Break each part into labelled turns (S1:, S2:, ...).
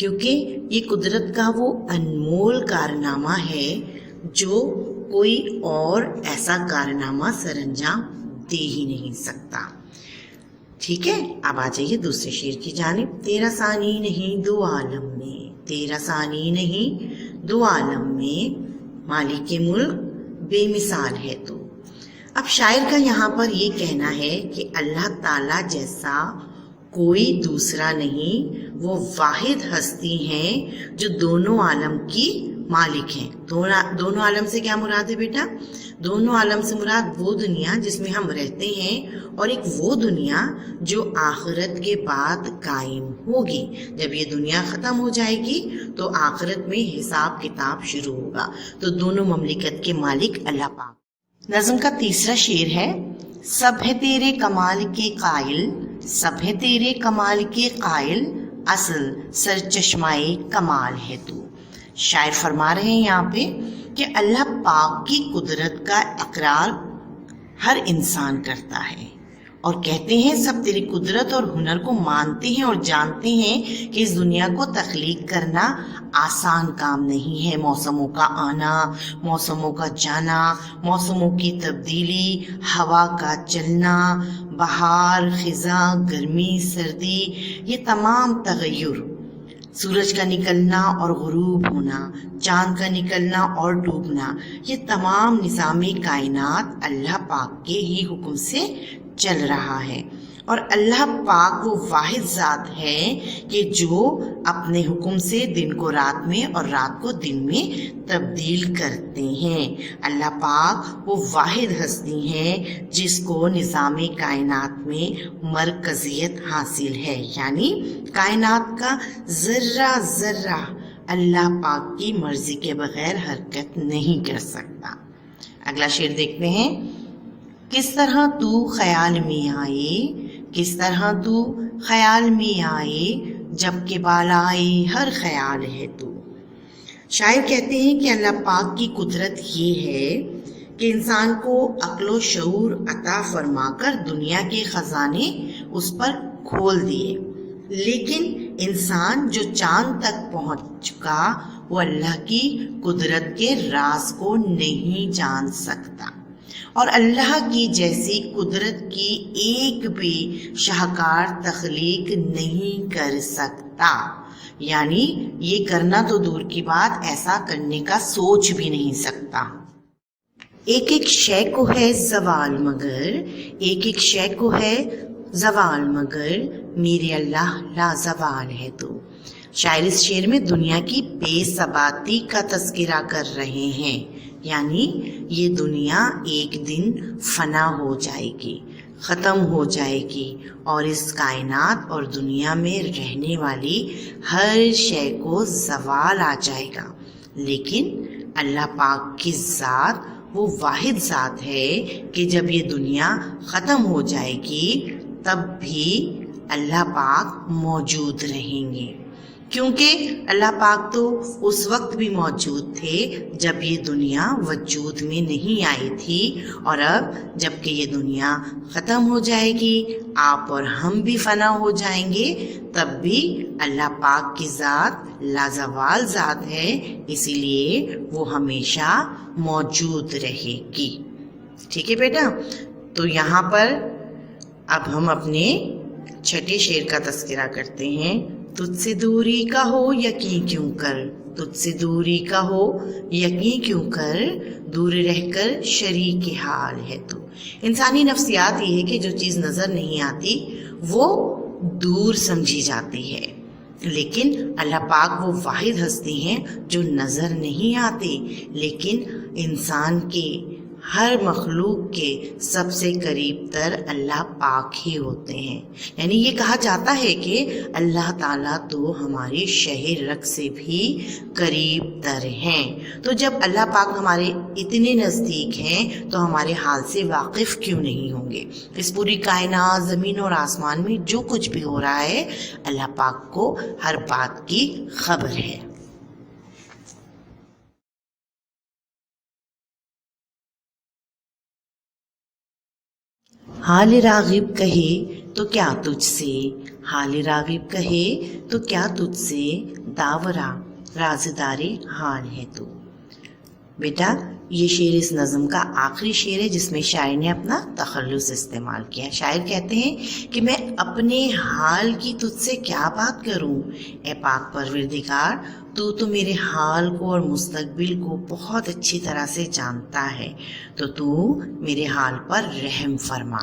S1: کیونکہ یہ قدرت کا وہ انمول کارنامہ ہے جو کوئی اور ایسا کارنامہ سر انجام دے ہی نہیں سکتا۔ ٹھیک ہے، اب آ جائیے دوسرے شعر کی جانب۔ تیرا ثانی نہیں دو عالم میں، تیرا ثانی نہیں دو عالم میں، مالک ملک بے مثال ہے تو۔ اب شاعر کا یہاں پر یہ کہنا ہے کہ اللہ تعالیٰ جیسا کوئی دوسرا نہیں، وہ واحد ہستی ہیں جو دونوں عالم کی مالک ہیں۔ دونوں عالم سے کیا مراد ہے بیٹا؟ دونوں عالم سے مراد وہ دنیا جس میں ہم رہتے ہیں، اور ایک وہ دنیا جو آخرت کے بعد قائم ہوگی۔ جب یہ دنیا ختم ہو جائے گی تو آخرت میں حساب کتاب شروع ہوگا۔ تو دونوں مملکت کے مالک اللہ پاک۔ نظم کا تیسرا شعر ہے، سب ہے تیرے کمال کے قائل، سب ہے تیرے کمال کے قائل، اصل سرچشمائے کمال ہے تو۔ شاعر فرما رہے ہیں یہاں پہ کہ اللہ پاک کی قدرت کا اقرار ہر انسان کرتا ہے اور کہتے ہیں سب تیری قدرت اور ہنر کو مانتے ہیں اور جانتے ہیں کہ اس دنیا کو تخلیق کرنا آسان کام نہیں ہے۔ موسموں کا آنا، موسموں کا جانا، موسموں کی تبدیلی، ہوا کا چلنا، بہار، خزاں، گرمی، سردی، یہ تمام تغیر، سورج کا نکلنا اور غروب ہونا، چاند کا نکلنا اور ڈوبنا، یہ تمام نظام کائنات اللہ پاک کے ہی حکم سے چل رہا ہے۔ اور اللہ پاک وہ واحد ذات ہے کہ جو اپنے حکم سے دن کو رات میں اور رات کو دن میں تبدیل کرتے ہیں۔ اللہ پاک وہ واحد ہستی ہیں جس کو نظام کائنات میں مرکزیت حاصل ہے، یعنی کائنات کا ذرہ ذرہ اللہ پاک کی مرضی کے بغیر حرکت نہیں کر سکتا۔ اگلا شعر دیکھتے ہیں، کس طرح تو خیال میں آئے، کس طرح تو خیال میں آئے، جب کہ بالائے ہر خیال ہے تو۔ شاعر کہتے ہیں کہ اللہ پاک کی قدرت یہ ہے کہ انسان کو عقل و شعور عطا فرما کر دنیا کے خزانے اس پر کھول دیے، لیکن انسان جو چاند تک پہنچ چکا وہ اللہ کی قدرت کے راز کو نہیں جان سکتا، اور اللہ کی جیسی قدرت کی ایک بھی شاہکار تخلیق نہیں کر سکتا، یعنی یہ کرنا تو دور کی بات، ایسا کرنے کا سوچ بھی نہیں سکتا۔ ایک ایک شے کو ہے زوال مگر، ایک ایک شے کو ہے زوال مگر، میرے اللہ لا زوال ہے تو۔ شاعر اس شعر میں دنیا کی بے ثباتی کا تذکرہ کر رہے ہیں، یعنی یہ دنیا ایک دن فنا ہو جائے گی، ختم ہو جائے گی، اور اس کائنات اور دنیا میں رہنے والی ہر شے کو زوال آ جائے گا، لیکن اللہ پاک کی ذات وہ واحد ذات ہے کہ جب یہ دنیا ختم ہو جائے گی تب بھی اللہ پاک موجود رہیں گے، کیونکہ اللہ پاک تو اس وقت بھی موجود تھے جب یہ دنیا وجود میں نہیں آئی تھی، اور اب جب کہ یہ دنیا ختم ہو جائے گی، آپ اور ہم بھی فنا ہو جائیں گے، تب بھی اللہ پاک کی ذات لازوال ذات ہے، اسی لیے وہ ہمیشہ موجود رہے گی۔ ٹھیک ہے بیٹا، تو یہاں پر اب ہم اپنے چھٹے شعر کا تذکرہ کرتے ہیں۔ تجھ سے دوری کا ہو یقین کیوں کر، تجھ سے دوری کا ہو یقین کیوں کر، دور رہ کر شریک حال ہے تو۔ انسانی نفسیات یہ ہے کہ جو چیز نظر نہیں آتی وہ دور سمجھی جاتی ہے، لیکن اللہ پاک وہ واحد ہستی ہیں جو نظر نہیں آتے، لیکن انسان کے ہر مخلوق کے سب سے قریب تر اللہ پاک ہی ہوتے ہیں۔ یعنی یہ کہا جاتا ہے کہ اللہ تعالیٰ تو ہماری شہ رگ سے بھی قریب تر ہیں، تو جب اللہ پاک ہمارے اتنے نزدیک ہیں تو ہمارے حال سے واقف کیوں نہیں ہوں گے؟ اس پوری کائنات، زمین اور آسمان میں جو کچھ بھی ہو رہا ہے اللہ پاک کو ہر بات کی خبر ہے۔ حال راغب کہے تو کیا تجھ سے حال راغب کہے، تو کیا تجھ سے داورا رازدار حال ہے تو۔ بیٹا یہ شعر اس نظم کا آخری شعر ہے جس میں شاعر نے اپنا تخلص استعمال کیا ہے۔ شاعر کہتے ہیں کہ میں اپنے حال کی تجھ سے کیا بات کروں، اے پاک پروردگار تو میرے حال کو اور مستقبل کو بہت اچھی طرح سے جانتا ہے، تو میرے حال پر رحم فرما۔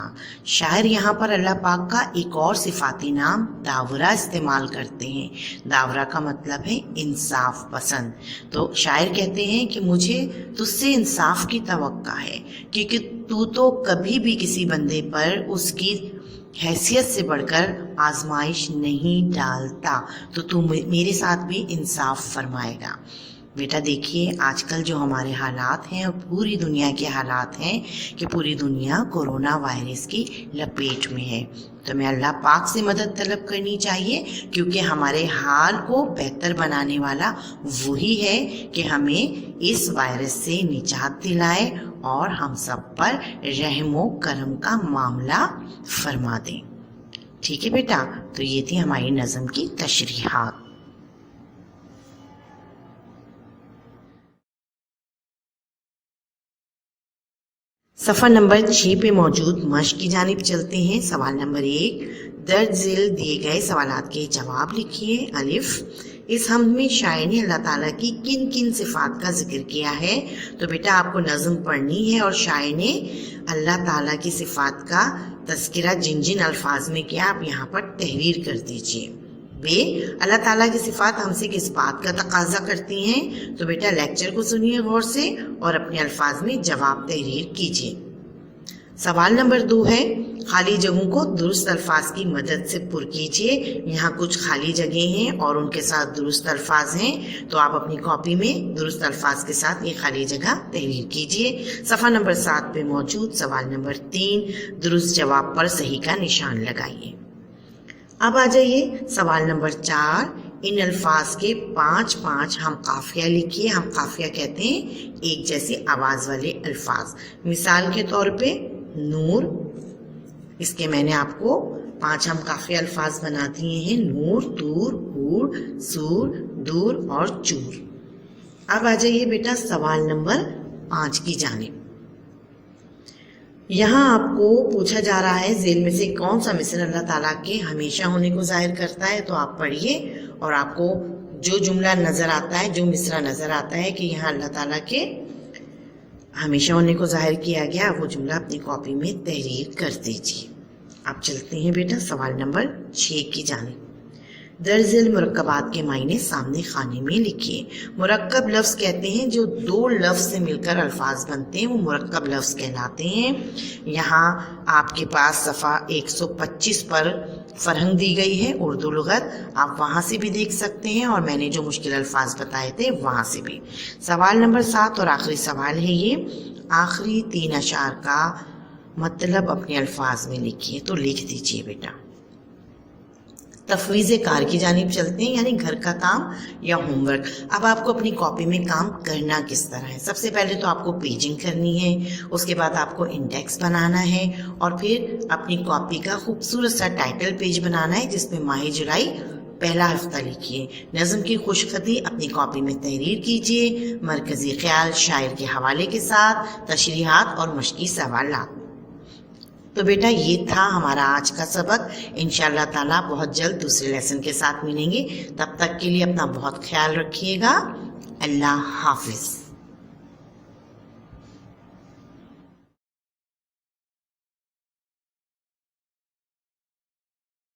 S1: شاعر یہاں پر اللہ پاک کا ایک اور صفاتی نام داورا استعمال کرتے ہیں۔ داورا کا مطلب ہے انصاف پسند۔ تو شاعر کہتے ہیں کہ مجھے تجھ سے انصاف کی توقع ہے، کیونکہ تو کبھی بھی کسی بندے پر اس کی حیثیت سے بڑھ کر آزمائش نہیں ڈالتا، تو میرے ساتھ بھی انصاف فرمائے گا۔ بیٹا دیکھیے آج کل جو ہمارے حالات ہیں اور پوری دنیا کے حالات ہیں کہ پوری دنیا کورونا وائرس کی لپیٹ میں ہے، تو ہمیں اللہ پاک سے مدد طلب کرنی چاہیے، کیونکہ ہمارے حال کو بہتر بنانے والا وہی ہے کہ ہمیں اس وائرس سے نجات دلائے اور ہم سب پر رحم و کرم کا معاملہ فرما دیں۔ ٹھیک ہے بیٹا، تو یہ تھی ہماری نظم کی تشریحات۔ صفحہ نمبر 6 پہ موجود مشق کی جانب چلتے ہیں۔ سوال نمبر 1، درج ذیل دیے گئے سوالات کے جواب لکھیے۔ الف، اس حمد میں شاعر نے اللہ تعالیٰ کی کن کن صفات کا ذکر کیا ہے؟ تو بیٹا آپ کو نظم پڑھنی ہے اور شاعر نے اللہ تعالیٰ کی صفات کا تذکرہ جن جن الفاظ میں کیا آپ یہاں پر تحریر کر دیجئے۔ بے، اللہ تعالیٰ کی صفات ہم سے کس بات کا تقاضا کرتی ہیں؟ تو بیٹا لیکچر کو سنیے غور سے اور اپنے الفاظ میں جواب تحریر کیجئے۔ سوال نمبر 2 ہے، خالی جگہوں کو درست الفاظ کی مدد سے پر کیجئے۔ یہاں کچھ خالی جگہیں ہیں اور ان کے ساتھ درست الفاظ ہیں، تو آپ اپنی کاپی میں درست الفاظ کے ساتھ یہ خالی جگہ تحریر کیجئے۔ صفحہ نمبر 7 پہ موجود سوال نمبر 3، درست جواب پر صحیح کا نشان لگائیے۔ اب آ جائیے سوال نمبر 4، ان الفاظ کے 5 ہم قافیہ لکھیے۔ ہم قافیہ کہتے ہیں ایک جیسی آواز والے الفاظ۔ مثال کے طور پہ نور، اس کے میں نے آپ کو 5 ہم قافیہ الفاظ بنا دیے ہیں، نور، تور، ہور، سور، دور اور چور۔ اب آ جائیے بیٹا سوال نمبر 5 کی جانب۔ یہاں آپ کو پوچھا جا رہا ہے ذیل میں سے کون سا مصر اللہ تعالیٰ کے ہمیشہ ہونے کو ظاہر کرتا ہے؟ تو آپ پڑھیے اور آپ کو جو جملہ نظر آتا ہے، جو مصرع نظر آتا ہے کہ یہاں اللہ تعالیٰ کے ہمیشہ ہونے کو ظاہر کیا گیا، وہ جملہ اپنی کاپی میں تحریر کر دیجیے۔ آپ چلتے ہیں بیٹا سوال نمبر 6 کی جانب۔ درج ذیل مرکبات کے معنی سامنے خانے میں لکھیے۔ مرکب لفظ کہتے ہیں جو 2 لفظ سے مل کر الفاظ بنتے ہیں، وہ مرکب لفظ کہلاتے ہیں۔ یہاں آپ کے پاس صفحہ 125 پر فرہنگ دی گئی ہے اردو لغت، آپ وہاں سے بھی دیکھ سکتے ہیں اور میں نے جو مشکل الفاظ بتائے تھے وہاں سے بھی۔ سوال نمبر 7 اور آخری سوال ہے یہ، آخری 3 اشعار کا مطلب اپنے الفاظ میں لکھیے۔ تو لکھ دیجئے بیٹا۔ تفویض کار کی جانب چلتے ہیں، یعنی گھر کا کام یا ہوم ورک۔ اب آپ کو اپنی کاپی میں کام کرنا کس طرح ہے؟ سب سے پہلے تو آپ کو پیجنگ کرنی ہے، اس کے بعد آپ کو انڈیکس بنانا ہے اور پھر اپنی کاپی کا خوبصورت سا ٹائٹل پیج بنانا ہے جس میں ماہ جولائی پہلا ہفتہ لکھیے۔ نظم کی خوش خطی اپنی کاپی میں تحریر کیجیے، مرکزی خیال شاعر کے حوالے کے ساتھ، تشریحات اور مشقی سوالات۔ تو بیٹا یہ تھا ہمارا آج کا سبق۔ انشاءاللہ تعالیٰ بہت جلد دوسرے لیسن کے ساتھ ملیں گے، تب تک کے لیے اپنا بہت خیال رکھیے گا۔ اللہ حافظ۔